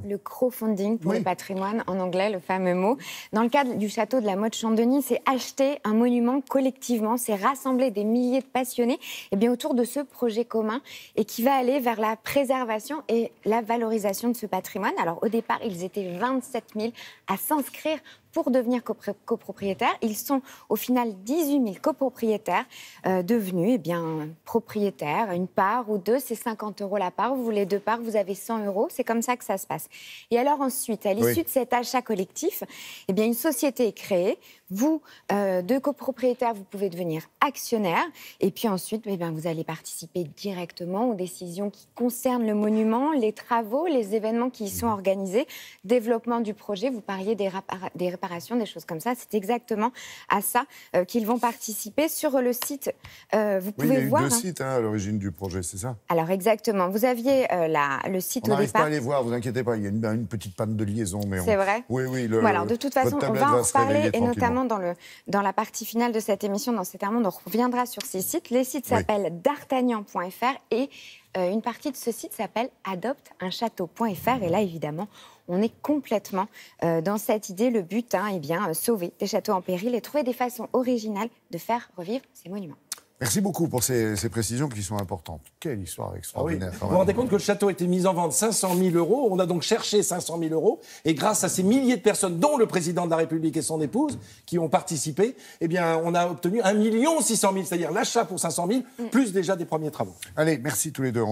le crowdfunding pour le patrimoine, en anglais, le fameux mot. Dans le cadre du château de la Motte-Chandonny, c'est acheter un monument collectivement, c'est rassembler des milliers de passionnés autour de ce projet commun et qui va aller vers la préservation et la valorisation de ce patrimoine. Alors au départ, ils étaient 27 000 à s'inscrire pour devenir copropriétaires. Ils sont au final 18 000 copropriétaires devenus propriétaires. Une part ou deux, c'est 50 € la part. Vous voulez 2 parts, vous avez 100 €. C'est comme ça que ça se passe. Et alors ensuite, à l'issue de cet achat collectif, une société est créée. Vous, 2 copropriétaires, vous pouvez devenir actionnaires. Et puis ensuite, vous allez participer directement aux décisions qui concernent le monument, les travaux, les événements qui y sont organisés, développement du projet. Vous parliez des réparations, des choses comme ça. C'est exactement à ça qu'ils vont participer. Sur le site, vous pouvez voir... Il y a eu 2 sites à l'origine du projet, c'est ça? Alors exactement. Vous aviez le site au départ... On n'arrive pas à les voir, vous inquiétez pas. Il y a une petite panne de liaison. C'est vrai? Oui. Alors de toute façon, on va en reparler, et notamment dans la partie finale de cette émission, dans C'est un monde, on reviendra sur ces sites. Les sites s'appellent d'Artagnan.fr et une partie de ce site s'appelle adopteunchateu.fr. Et là, évidemment, on est complètement dans cette idée. Le but, sauver des châteaux en péril et trouver des façons originales de faire revivre ces monuments. Merci beaucoup pour ces précisions qui sont importantes. Quelle histoire extraordinaire. Vous vous rendez compte que le château a été mis en vente 500 000 €. On a donc cherché 500 000 €. Et grâce à ces milliers de personnes, dont le président de la République et son épouse, qui ont participé, on a obtenu 1 600 000 €, c'est-à-dire l'achat pour 500 000, plus déjà des premiers travaux. Allez, merci tous les deux.